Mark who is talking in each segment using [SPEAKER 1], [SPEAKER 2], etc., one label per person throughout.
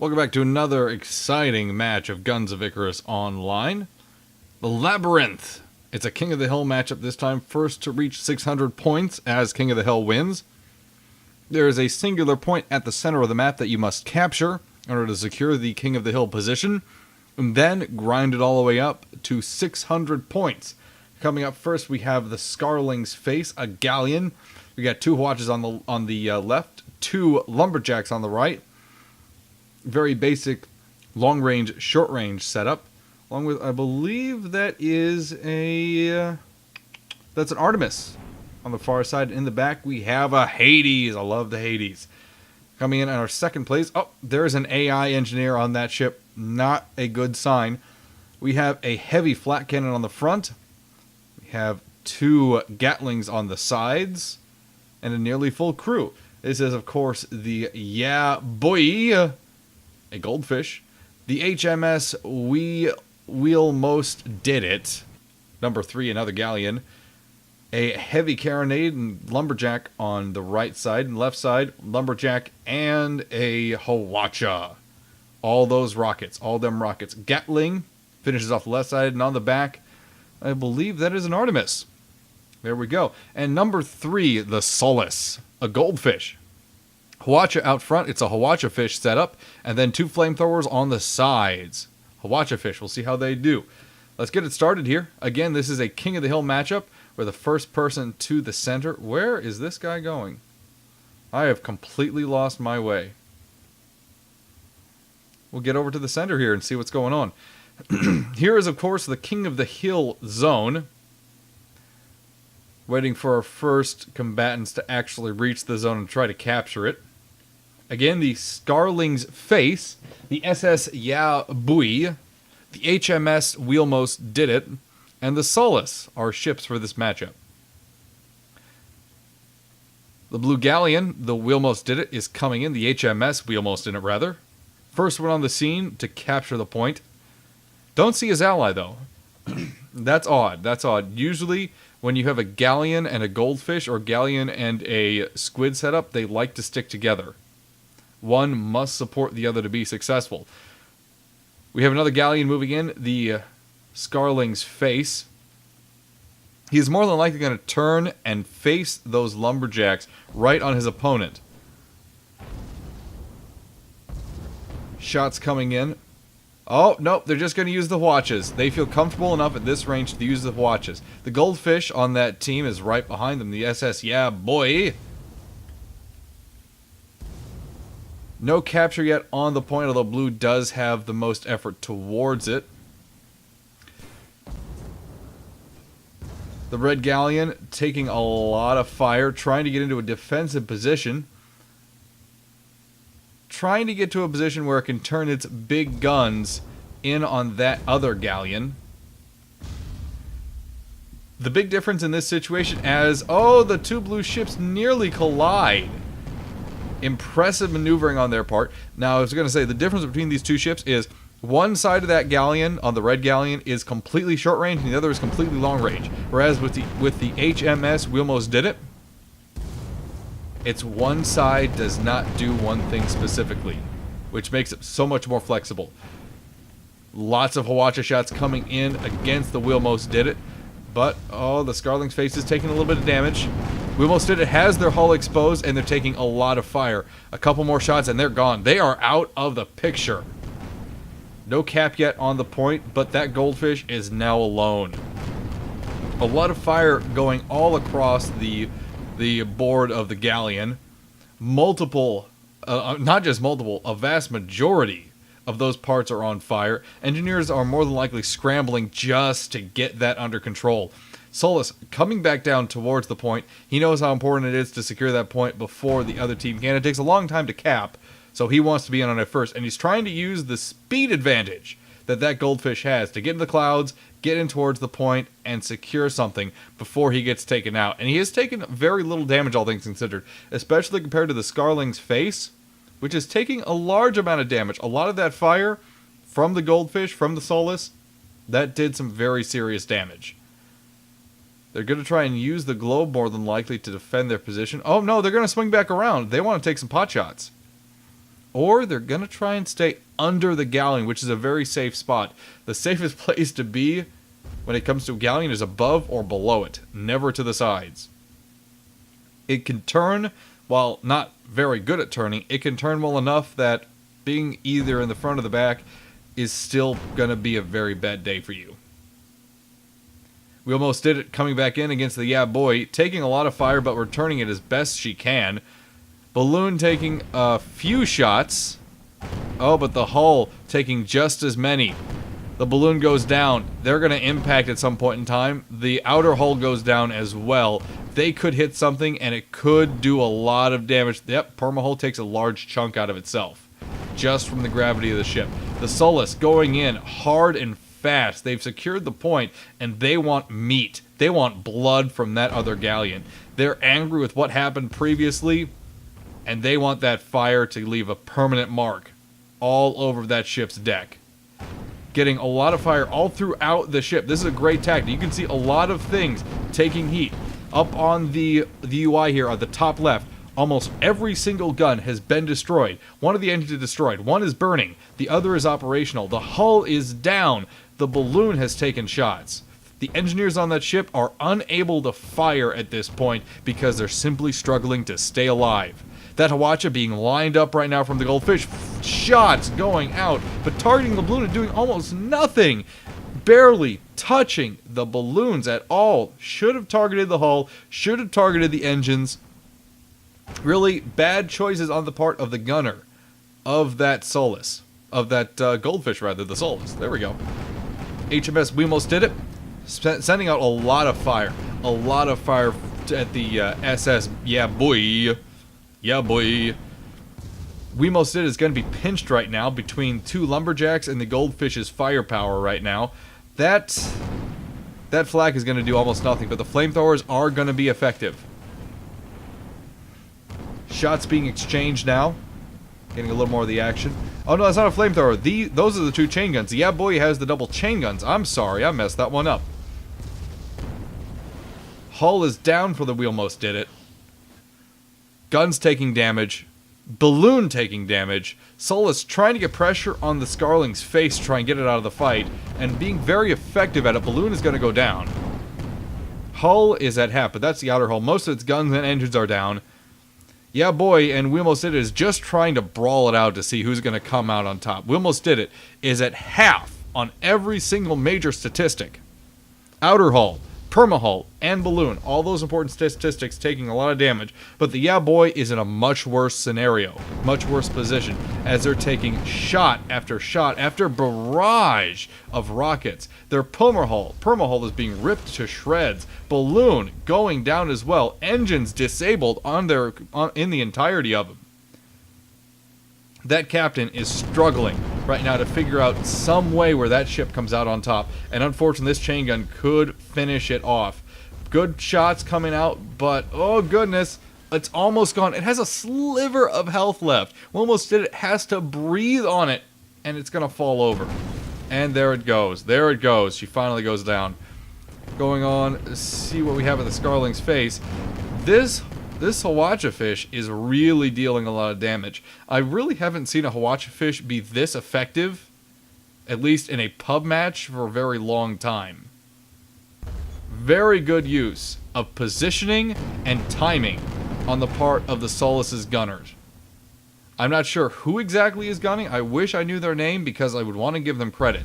[SPEAKER 1] Welcome back to another exciting match of Guns of Icarus Online. The Labyrinth. It's a King of the Hill matchup this time. First to reach 600 points as King of the Hill wins. There is a singular point at the center of the map that you must capture in order to secure the King of the Hill position. And then grind it all the way up to 600 points. Coming up first, we have the Scarling's Face, a galleon. We got two watches on the left, two lumberjacks on the right. Very basic long-range, short-range setup. Along with, I believe that is that's an Artemis. On the far side, in the back, we have a Hades. I love the Hades. Coming in at our second place. Oh, there's an AI engineer on that ship. Not a good sign. We have a heavy flat cannon on the front. We have two Gatlings on the sides. And a nearly full crew. This is, of course, the Yeah Boy, a goldfish. The HMS We Most Did It. Number 3, another galleon. A heavy carronade and lumberjack on the right side and left side. Lumberjack and a Hawacha. All those rockets. All them rockets. Gatling finishes off the left side, and on the back, I believe that is an Artemis. There we go. And number 3, the Solace, a goldfish. Hawacha out front, it's a Hawacha fish setup, and then two flamethrowers on the sides. Hawacha fish, we'll see how they do. Let's get it started here. Again, this is a King of the Hill matchup, where the first person to the center. Where is this guy going? I have completely lost my way. We'll get over to the center here and see what's going on. Here is, of course, the King of the Hill zone. Waiting for our first combatants to actually reach the zone and try to capture it. Again, the Scarling's Face, the SS Ya Bui, the HMS We Almost Did It, and the Solace are ships for this matchup. The Blue Galleon, the We Almost Did It, is coming in. The HMS We Almost Did It, rather. First one on the scene to capture the point. Don't see his ally, though. That's odd. That's odd. Usually, when you have a galleon and a goldfish, or galleon and a squid setup, they like to stick together. One must support the other to be successful. We have another galleon moving in, the Scarling's Face. He is more than likely going to turn and face those lumberjacks right on his opponent. Shots coming in. Oh, nope, they're just going to use the watches. They feel comfortable enough at this range to use the watches. The goldfish on that team is right behind them, the SS Yeah Boy. No capture yet on the point, although Blue does have the most effort towards it. The Red Galleon taking a lot of fire, trying to get into a defensive position. Trying to get to a position where it can turn its big guns in on that other galleon. The big difference in this situation as, oh, the two blue ships nearly collide. Impressive maneuvering on their part. Now, I was going to say, the difference between these two ships is one side of that galleon, on the red galleon, is completely short range, and the other is completely long range. Whereas with the HMS, we almost did it. It's one side does not do one thing specifically, which makes it so much more flexible. Lots of Hawacha shots coming in against the We Almost Did It. But, oh, the Scarling's Face is taking a little bit of damage. We Almost Did It has their hull exposed, and they're taking a lot of fire. A couple more shots, and they're gone. They are out of the picture. No cap yet on the point, but that goldfish is now alone. A lot of fire going all across the board of the galleon. Multiple, not just multiple, a vast majority of those parts are on fire. Engineers are more than likely scrambling just to get that under control. Solace coming back down towards the point. He knows how important it is to secure that point before the other team can. It takes a long time to cap, so he wants to be in on it first. And he's trying to use the speed advantage that goldfish has to get in the clouds, get in towards the point, and secure something before he gets taken out. And he has taken very little damage, all things considered, especially compared to the Scarling's Face, which is taking a large amount of damage. A lot of that fire from the goldfish, from the Solace, that did some very serious damage. They're going to try and use the globe more than likely to defend their position. Oh no, they're going to swing back around. They want to take some pot shots. or they're going to try and stay under the galleon, which is a very safe spot. The safest place to be when it comes to a galleon is above or below it, never to the sides. It can turn, while not very good at turning, it can turn well enough that being either in the front or the back is still going to be a very bad day for you. We almost did it coming back in against the Yeah Boy, taking a lot of fire but returning it as best she can. Balloon taking a few shots. Oh, but the hull taking just as many. The balloon goes down. They're going to impact at some point in time. The outer hull goes down as well. They could hit something and it could do a lot of damage. Yep, Permahull takes a large chunk out of itself just from the gravity of the ship. The Solace going in hard and fast. They've secured the point and they want meat. They want blood from that other galleon. They're angry with what happened previously and they want that fire to leave a permanent mark all over that ship's deck. Getting a lot of fire all throughout the ship. This is a great tactic. You can see a lot of things taking heat. Up on the UI here at the top left, almost every single gun has been destroyed. One of the engines is destroyed. One is burning. The other is operational. The hull is down. The balloon has taken shots. The engineers on that ship are unable to fire at this point because they're simply struggling to stay alive. That Hawacha being lined up right now from the Goldfish. Shots going out, but targeting the balloon and doing almost nothing. Barely touching the balloons at all. Should have targeted the hull. Should have targeted the engines. Really bad choices on the part of the gunner of that Solace. Of that Goldfish, rather. The Solace. There we go. HMS We Almost Did It. Sending out a lot of fire. A lot of fire at the SS Yeah Boy. Yeah, boy. We Almost Did It is going to be pinched right now between two lumberjacks and the Goldfish's firepower right now. That flak is going to do almost nothing, but the flamethrowers are going to be effective. Shots being exchanged now. Getting a little more of the action. Oh no, that's not a flamethrower. Those are the two chain guns. The Yeah Boy has the double chain guns. I'm sorry, I messed that one up. Hull is down for the We Almost Did It. Guns taking damage. Balloon taking damage. Solace trying to get pressure on the Scarling's face to try and get it out of the fight. And being very effective at it. Balloon is going to go down. Hull is at half, but that's the outer hull. Most of its guns and engines are down. Yeah Boy and We Almost Did It is just trying to brawl it out to see who's going to come out on top. We Almost Did It is at half on every single major statistic. Outer hull, Permahull, and Balloon, all those important statistics taking a lot of damage, but the Yeah Boy is in a much worse scenario, much worse position, as they're taking shot after barrage of rockets. Their Permahull is being ripped to shreds, Balloon going down as well, engines disabled in the entirety of them. That captain is struggling right now to figure out some way where that ship comes out on top. And unfortunately, this chain gun could finish it off. Good shots coming out, but oh goodness, it's almost gone. It has a sliver of health left. We Almost Did It has to breathe on it, and it's going to fall over. And there it goes. There it goes. She finally goes down. Going on, see what we have at the Scarling's face. This Hawacha fish is really dealing a lot of damage. I really haven't seen a Hawacha fish be this effective, at least in a pub match, for a very long time. Very good use of positioning and timing on the part of the Solace's gunners. I'm not sure who exactly is gunning. I wish I knew their name because I would want to give them credit.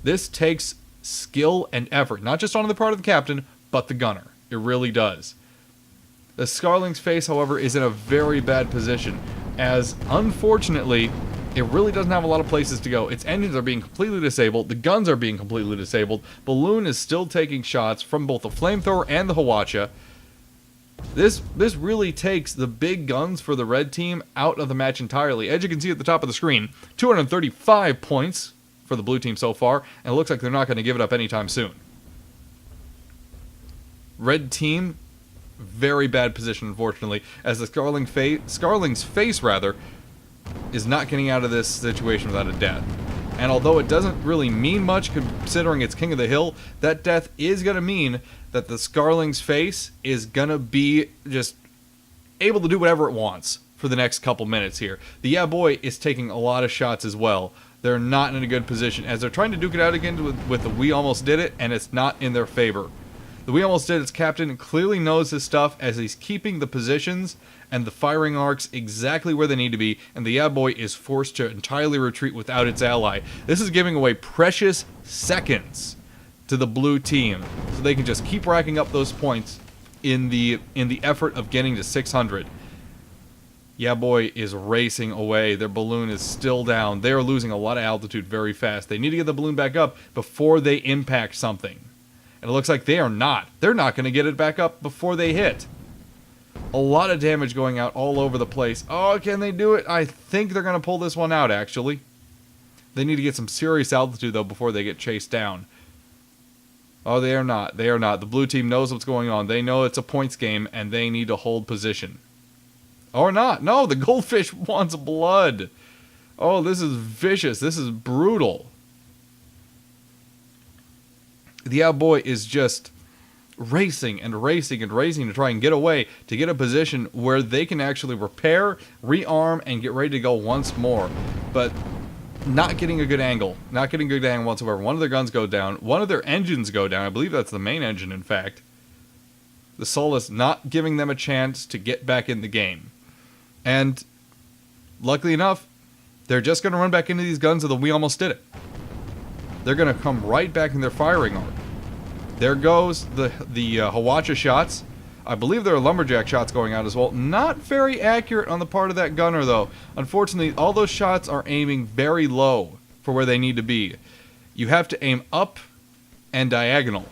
[SPEAKER 1] This takes skill and effort, not just on the part of the captain, but the gunner. It really does. The Scarling's face, however, is in a very bad position, as, unfortunately, it really doesn't have a lot of places to go. Its engines are being completely disabled, the guns are being completely disabled, Balloon is still taking shots from both the flamethrower and the Hawacha. This really takes the big guns for the red team out of the match entirely. As you can see at the top of the screen, 235 points for the blue team so far, and it looks like they're not going to give it up anytime soon. Red team, very bad position, unfortunately, as the Scarling's face is not getting out of this situation without a death. And although it doesn't really mean much considering it's King of the Hill, that death is going to mean that the Scarling's face is going to be just able to do whatever it wants. for the next couple minutes here. The Yeah Boy is taking a lot of shots as well. They're not in a good position as they're trying to duke it out again with the We Almost Did It, and it's not in their favor. The We Almost Did It's captain clearly knows his stuff as he's keeping the positions and the firing arcs exactly where they need to be, and the Yeah Boy is forced to entirely retreat without its ally. This is giving away precious seconds to the blue team, so they can just keep racking up those points in the effort of getting to 600. Yeah Boy is racing away. Their balloon is still down. They are losing a lot of altitude very fast. They need to get the balloon back up before they impact something. And it looks like they are not. They're not going to get it back up before they hit. A lot of damage going out all over the place. Oh, can they do it? I think they're going to pull this one out, actually. They need to get some serious altitude, though, before they get chased down. Oh, they are not. They are not. The blue team knows what's going on. They know it's a points game, and they need to hold position. Or not. No, the goldfish wants blood. Oh, this is vicious. This is brutal. The Yeah Boy is just racing and racing and racing to try and get away, to get a position where they can actually repair, rearm, and get ready to go once more. But not getting a good angle. Not getting a good angle whatsoever. One of their guns go down. One of their engines go down. I believe that's the main engine, in fact. The Solus not giving them a chance to get back in the game. And luckily enough, they're just going to run back into these guns of the We Almost Did It. They're going to come right back in their firing arc. There goes the Hawacha shots. I believe there are lumberjack shots going out as well. Not very accurate on the part of that gunner, though. Unfortunately, all those shots are aiming very low for where they need to be. You have to aim up and diagonal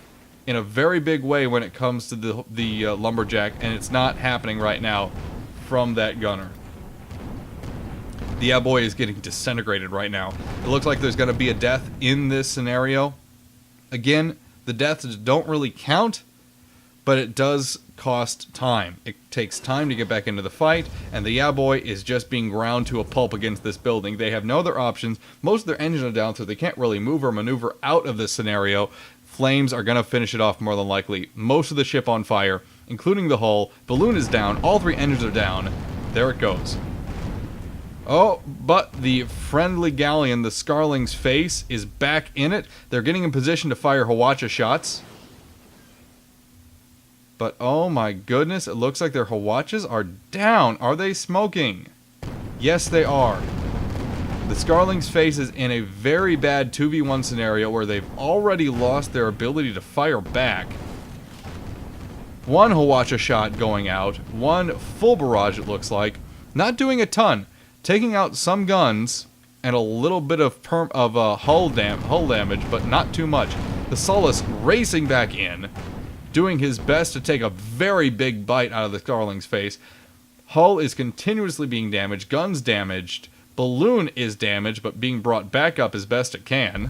[SPEAKER 1] in a very big way when it comes to the lumberjack, and it's not happening right now from that gunner. The Yeah Boy is getting disintegrated right now. It looks like there's going to be a death in this scenario. Again, the deaths don't really count, but it does cost time. It takes time to get back into the fight, and the Yeah Boy is just being ground to a pulp against this building. They have no other options. Most of their engines are down, so they can't really move or maneuver out of this scenario. Flames are going to finish it off more than likely. Most of the ship on fire, including the hull. Balloon is down. All three engines are down. There it goes. Oh, but the friendly galleon, the Scarling's Face, is back in it. They're getting in position to fire Hawacha shots. But oh my goodness, it looks like their Hawachas are down. Are they smoking? Yes, they are. The Scarling's Face is in a very bad 2v1 scenario where they've already lost their ability to fire back. One Hawacha shot going out. One full barrage, it looks like. Not doing a ton. Taking out some guns and a little bit of hull damage, but not too much. The Solus racing back in, doing his best to take a very big bite out of the Scarling's Face. Hull is continuously being damaged, guns damaged, balloon is damaged, but being brought back up as best it can.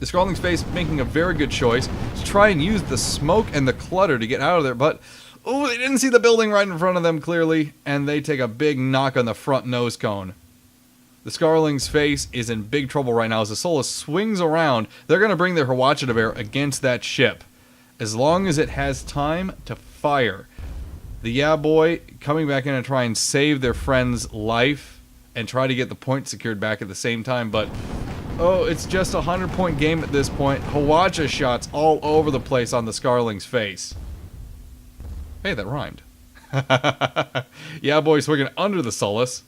[SPEAKER 1] The Scarling's Face making a very good choice to try and use the smoke and the clutter to get out of there, but oh, they didn't see the building right in front of them clearly, and they take a big knock on the front nose cone. The Scarling's Face is in big trouble right now as the Solus swings around. They're going to bring their Hawacha to bear against that ship, as long as it has time to fire. The Yeah Boy coming back in and try and save their friend's life and try to get the point secured back at the same time, but oh, it's just a 100-point game at this point. Hawacha shots all over the place on the Scarling's Face. Hey, that rhymed. Yeah Boy swinging under the Solus,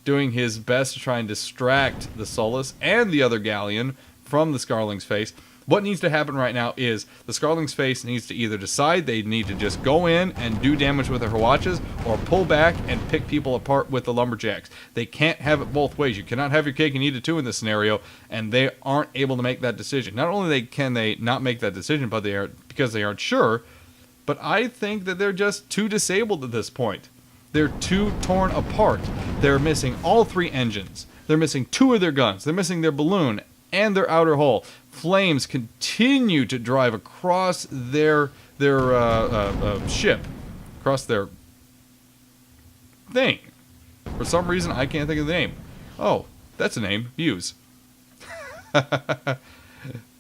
[SPEAKER 1] doing his best to try and distract the Solus and the other galleon from the Scarling's Face. What needs to happen right now is the Scarling's Face needs to either decide they need to just go in and do damage with their Hawachas, or pull back and pick people apart with the lumberjacks. They can't have it both ways. You cannot have your cake and eat it too in this scenario, and they aren't able to make that decision. Not only can they not make that decision, but because they aren't sure, but I think that they're just too disabled at this point. They're too torn apart. They're missing all three engines. They're missing two of their guns. They're missing their balloon and their outer hull. Flames continue to drive across their ship, across their thing. For some reason, I can't think of the name. Oh, that's a name. Views.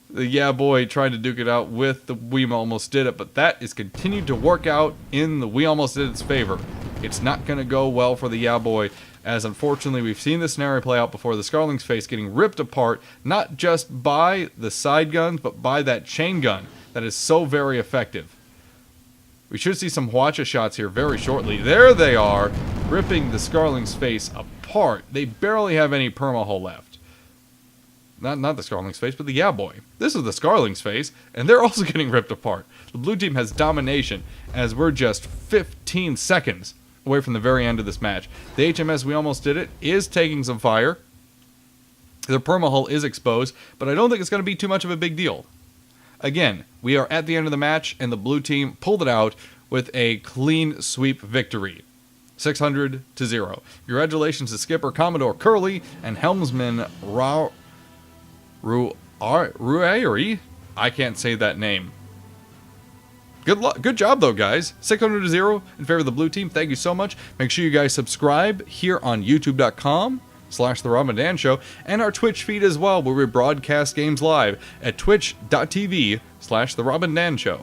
[SPEAKER 1] The Yeah Boy trying to duke it out with the We Almost Did It, but that is continued to work out in the We Almost Did It's favor. it's not going to go well for the Yeah Boy, as unfortunately we've seen this scenario play out before. The Scarling's face getting ripped apart, not just by the side guns, but by that chain gun that is so very effective. We should see some Hwacha shots here very shortly. There they are, ripping the Scarling's face apart. They barely have any perma-hull left. Not the Scarling's face, but the Yeah Boy. This is the Scarling's face, and they're also getting ripped apart. The blue team has domination, as we're just 15 seconds away from the very end of this match. The HMS, we almost did it, is taking some fire. Their perma-hull is exposed, but I don't think it's going to be too much of a big deal. Again, we are at the end of the match, and the blue team pulled it out with a clean sweep victory. 600-0. Congratulations to skipper Commodore Curly and helmsman Ruairi? I can't say that name. Good job, though, guys. 600-0 in favor of the blue team. Thank you so much. Make sure you guys subscribe here on youtube.com/The Rob and Dan Show and our Twitch feed as well, where we broadcast games live at twitch.tv/The Rob and Dan Show.